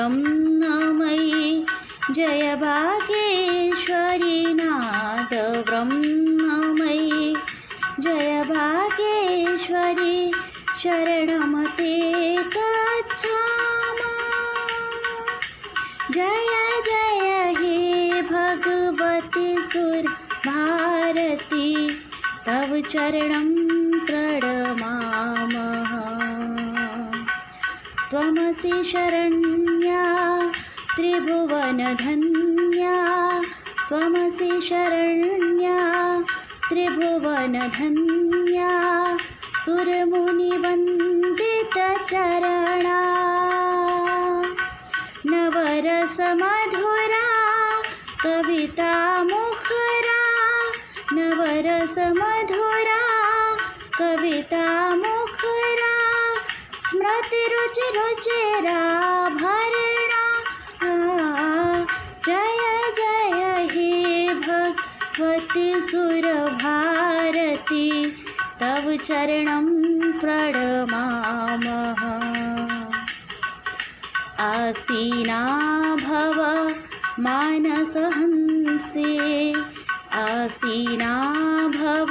ब्रह्ममयी जय भाग्येश्वरी नाद ब्रह्ममयी जय भाग्येश्वरी शरणमते गच्छामः। जय जय हे भगवती सुर भारती तव चरणं प्रणमामः। त्वमसि शरण्या त्रिभुवनधन्या त्वमसि शरण्या त्रिभुवनधन्या सुरमुनिवन्दितचरणा नवरसमधुरा कविता मुखरा नवरसमधुरा कविता मुखरा स्मृतिरुचिरुचिराभरणा। जय जय हे भगवती सुरभारती तव चरणं प्रणमामः। आसीना भव मानसहंसे आसीना भव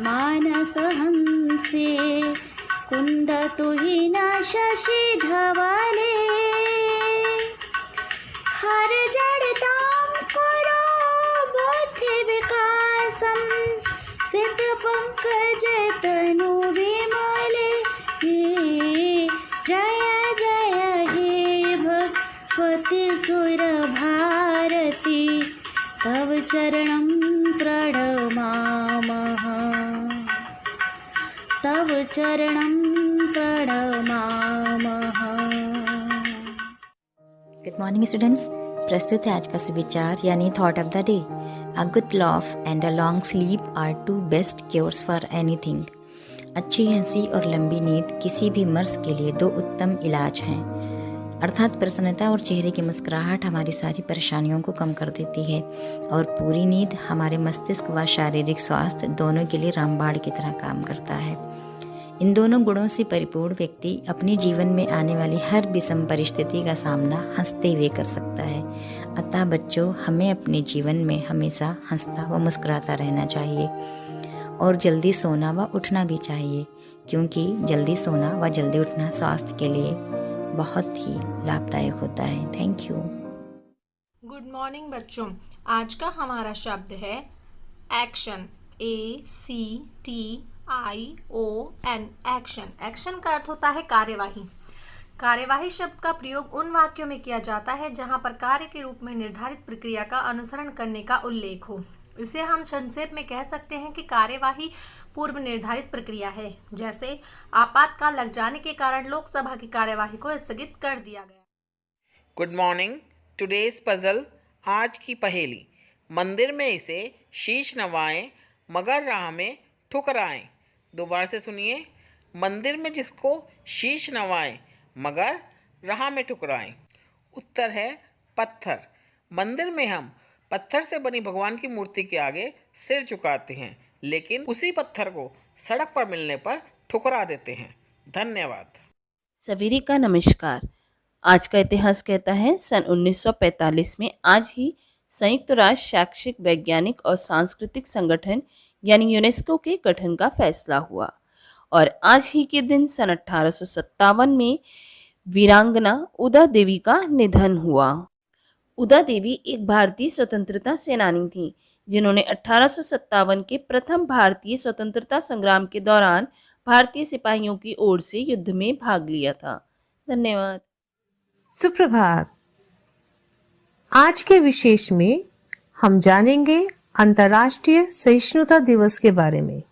मानसहंसे कुन्दतुहिन शशिधवले हर जड़तां करो बुद्धिविकासं सिद्धपङ्कजतनु विमले। जय जय हे भगवती सुरभारती तव चरणं प्रणमामः तव चरणं प्रणमामः। Good morning students. प्रस्तुत है आज का सुविचार यानी thought of the day. A good laugh and a long sleep are two best cures for anything. अच्छी हंसी और लंबी नींद किसी भी मर्ज के लिए दो उत्तम इलाज हैं। अर्थात प्रसन्नता और चेहरे की मुस्कुराहट हमारी सारी परेशानियों को कम कर देती है और पूरी नींद हमारे मस्तिष्क व शारीरिक स्वास्थ्य दोनों के लिए रामबाण की तरह काम करता है। इन दोनों गुणों से परिपूर्ण व्यक्ति अपने जीवन में आने वाली हर विषम परिस्थिति का सामना हंसते हुए कर सकता है। अतः बच्चों, हमें अपने जीवन में हमेशा हंसता व मुस्कुराता रहना चाहिए और जल्दी सोना व उठना भी चाहिए, क्योंकि जल्दी सोना व जल्दी उठना स्वास्थ्य के लिए बहुत ही लाभदायक होता है। Thank you. गुड मॉर्निंग बच्चों। आज का हमारा शब्द है एक्शन। ACTION action. एक्शन का अर्थ होता है कार्यवाही। कार्यवाही शब्द का प्रयोग उन वाक्यों में किया जाता है जहां पर कार्य के रूप में निर्धारित प्रक्रिया का अनुसरण करने का उल्लेख हो। इसे हम संक्षेप में कह सकते हैं कि कार्यवाही पूर्व निर्धारित प्रक्रिया है। जैसे आपातकाल लग जाने के कारण लोकसभा की कार्यवाही को स्थगित कर दिया गया। Good morning. टुडेज पजल, आज की पहेली। मंदिर में इसे शीश नवाएं मगर राह में ठुकराएं। दोबारा से सुनिए। मंदिर में जिसको शीश नवाएं मगर राह में ठुकराएं। उत्तर है पत्थर। मंदिर में हम पत्थर से बनी भगवान की मूर्ति के आगे सिर झुकाते हैं, लेकिन उसी पत्थर को सड़क पर मिलने पर ठुकरा देते हैं। धन्यवाद। सवेरे का नमस्कार। आज का इतिहास कहता है सन 1945 में आज ही संयुक्त राष्ट्र शैक्षिक, वैज्ञानिक और सांस्कृतिक संगठन यानी यूनेस्को के गठन का फैसला हुआ और आज ही के दिन सन 1857 में वीरांगना उदा देवी का निधन हुआ। उदा देवी एक भारतीय स्वतंत्रता सेनानी थी जिन्होंने 1857 के प्रथम भारतीय स्वतंत्रता संग्राम के दौरान भारतीय सिपाहियों की ओर से युद्ध में भाग लिया था। धन्यवाद। सुप्रभात। आज के विशेष में हम जानेंगे अंतर्राष्ट्रीय सहिष्णुता दिवस के बारे में।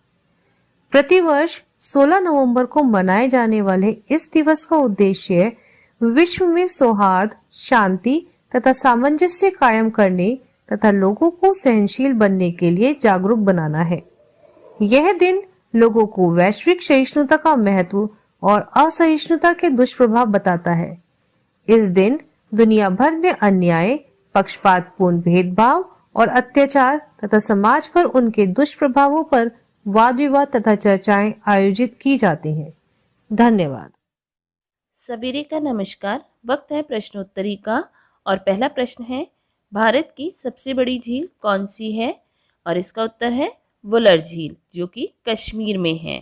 प्रतिवर्ष 16 नवंबर को मनाए जाने वाले इस दिवस का उद्देश्य विश्व में सौहार्द, शांति तथा सामंजस्य कायम करने तथा लोगों को सहनशील बनने के लिए जागरूक बनाना है। यह दिन लोगों को वैश्विक सहिष्णुता का महत्व और असहिष्णुता के दुष्प्रभाव बताता है। इस दिन दुनिया भर में अन्याय, पक्षपातपूर्ण भेदभाव और अत्याचार तथा समाज पर उनके दुष्प्रभावों पर वाद विवाद तथा चर्चाएं आयोजित की जाती हैं। धन्यवाद। सवेरे का नमस्कार। वक्त है प्रश्नोत्तरी का और पहला प्रश्न है, भारत की सबसे बड़ी झील कौन सी है? और इसका उत्तर है वुलर झील, जो कि कश्मीर में है।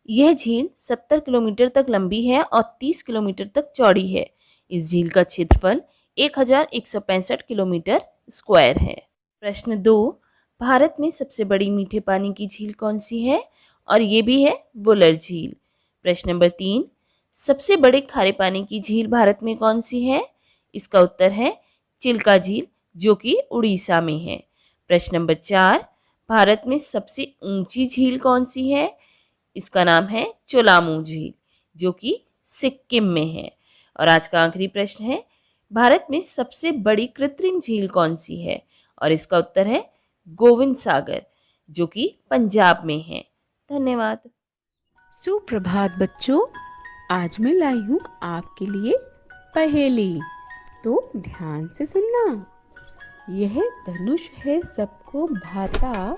यह झील 70 किलोमीटर तक लंबी है और 30 किलोमीटर तक चौड़ी है। इस झील का क्षेत्रफल 1165 किलोमीटर स्क्वायर है। प्रश्न 2, भारत में सबसे बड़ी मीठे पानी की झील कौन सी है? और ये भी है वुलर झील। प्रश्न नंबर 3, सबसे बड़े खारे पानी की झील भारत में कौन सी है? इसका उत्तर है चिल्का झील, जो कि उड़ीसा में है। प्रश्न नंबर 4, भारत में सबसे ऊंची झील कौन सी है? इसका नाम है चोलामू झील, जो कि सिक्किम में है। और आज का आखिरी प्रश्न है, भारत में सबसे बड़ी कृत्रिम झील कौन सी है? और इसका उत्तर है गोविंद सागर, जो कि पंजाब में है। धन्यवाद। सुप्रभात बच्चों, आज मैं लाई हूँ आपके लिए पहेली, तो ध्यान से सुनना। यह धनुष है सबको भाता,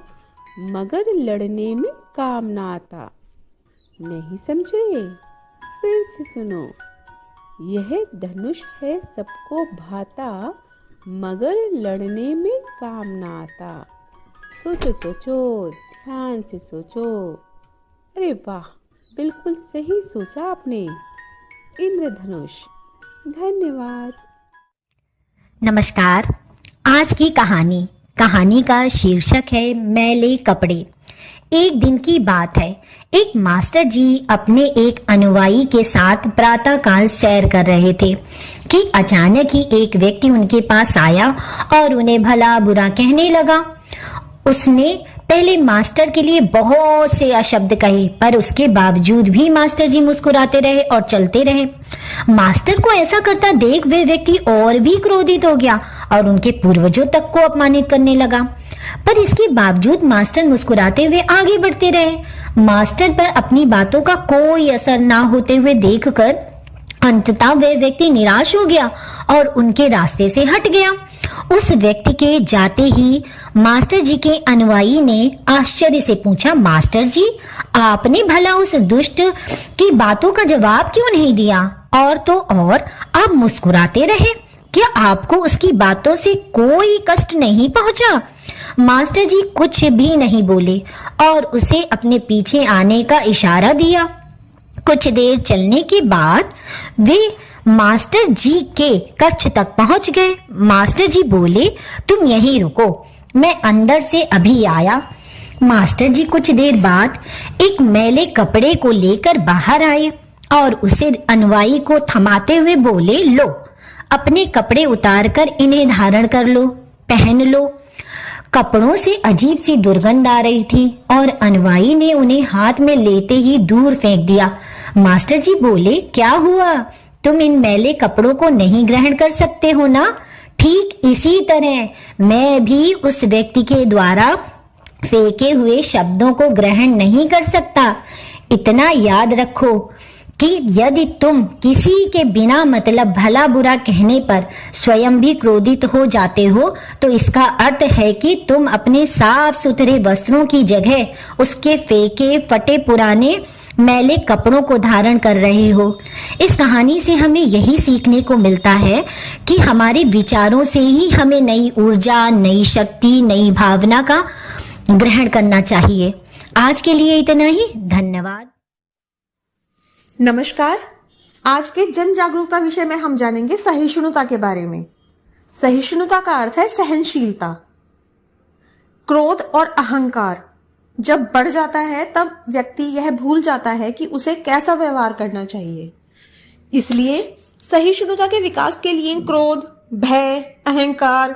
मगर लड़ने में काम ना आता। नहीं समझे? फिर से सुनो। यह धनुष है सबको भाता, मगर लड़ने में काम ना आता। सोचो सोचो, ध्यान से सोचो। अरे वाह, बिल्कुल सही सोचा आपने, इंद्रधनुष। धन्यवाद। नमस्कार। आज की कहानी का शीर्षक है मैले कपड़े। एक दिन की बात है, एक मास्टर जी अपने एक अनुयायी के साथ प्रातःकाल सैर कर रहे थे कि अचानक ही एक व्यक्ति उनके पास आया और उन्हें भला बुरा कहने लगा। उसने पहले मास्टर के लिए बहुत से अशब्द कहे, पर उसके बावजूद भी मास्टर जी मुस्कुराते रहे और चलते रहे। मास्टर को ऐसा करता देख वह व्यक्ति और भी क्रोधित हो गया और उनके पूर्वजों तक को अपमानित करने लगा। पर इसके बावजूद मास्टर मुस्कुराते हुए आगे बढ़ते रहे। मास्टर पर अपनी बातों का कोई असर ना होते हुए देखकर अंततः वह व्यक्ति निराश हो गया और उनके रास्ते से हट गया। उस व्यक्ति के जाते ही मास्टर जी के अनुयायी ने आश्चर्य से पूछा, मास्टर जी, आपने भला उस दुष्ट की बातों का जवाब क्यों नहीं दिया? और तो और आप मुस्कुराते रहे, क्या आपको उसकी बातों से कोई कष्ट नहीं पहुंचा? मास्टर जी कुछ भी नहीं बोले और उसे अपने पीछे आने का इशारा दिया। कुछ देर चलने के बाद वे मास्टर जी के कक्ष तक पहुंच गए। मास्टर जी बोले, तुम यहीं रुको, मैं अंदर से अभी आया। मास्टर जी कुछ देर बाद एक मैले कपड़े को लेकर बाहर आए और उसे अनुयायी को थमाते हुए बोले, लो, अपने कपड़े उतारकर इन्हें धारण कर लो, पहन लो। कपड़ों से अजीब सी दुर्गंध आ रही थी और अनुयायी ने उन्हें हाथ में लेते ही दूर फेंक दिया। मास्टर जी बोले, क्या हुआ? तुम इन मैले कपड़ों को नहीं ग्रहण कर सकते हो ना? ठीक इसी तरह मैं भी उस व्यक्ति के द्वारा फेंके हुए शब्दों को ग्रहण नहीं कर सकता। इतना याद रखो कि यदि तुम किसी के बिना मतलब भला बुरा कहने पर स्वयं भी क्रोधित हो जाते हो, तो इसका अर्थ है कि तुम अपने साफ सुथरे वस्त्रों की जगह उसके फेंके फटे पुराने मैले कपड़ों को धारण कर रहे हो। इस कहानी से हमें यही सीखने को मिलता है कि हमारे विचारों से ही हमें नई ऊर्जा, नई शक्ति, नई भावना का ग्रहण करना चाहिए। आज के लिए इतना ही। धन्यवाद। नमस्कार। आज के जन जागरूकता विषय में हम जानेंगे सहिष्णुता के बारे में। सहिष्णुता का अर्थ है सहनशीलता। क्रोध और अहंकार जब बढ़ जाता है तब व्यक्ति यह भूल जाता है कि उसे कैसा व्यवहार करना चाहिए। इसलिए सहिष्णुता के विकास के लिए क्रोध, भय, अहंकार,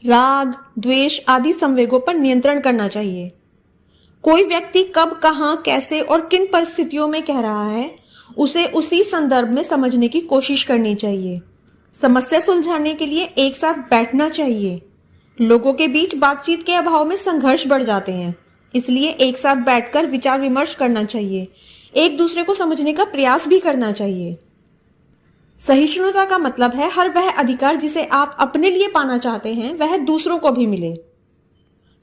राग, द्वेष आदि संवेगों पर नियंत्रण करना चाहिए। कोई व्यक्ति कब, कहां, कैसे और किन परिस्थितियों में कह रहा है, उसे उसी संदर्भ में समझने की कोशिश करनी चाहिए। समस्या सुलझाने के लिए एक साथ बैठना चाहिए। लोगों के बीच बातचीत के अभाव में संघर्ष बढ़ जाते हैं, इसलिए एक साथ बैठकर विचार विमर्श करना चाहिए। एक दूसरे को समझने का प्रयास भी करना चाहिए। सहिष्णुता का मतलब है हर वह अधिकार जिसे आप अपने लिए पाना चाहते हैं वह दूसरों को भी मिले।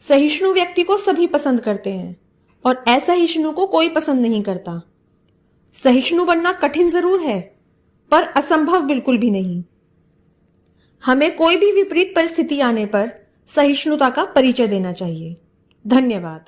सहिष्णु व्यक्ति को सभी पसंद करते हैं और असहिष्णु को कोई पसंद नहीं करता। सहिष्णु बनना कठिन जरूर है, पर असंभव बिल्कुल भी नहीं। हमें कोई भी विपरीत परिस्थिति आने पर सहिष्णुता का परिचय देना चाहिए। धन्यवाद।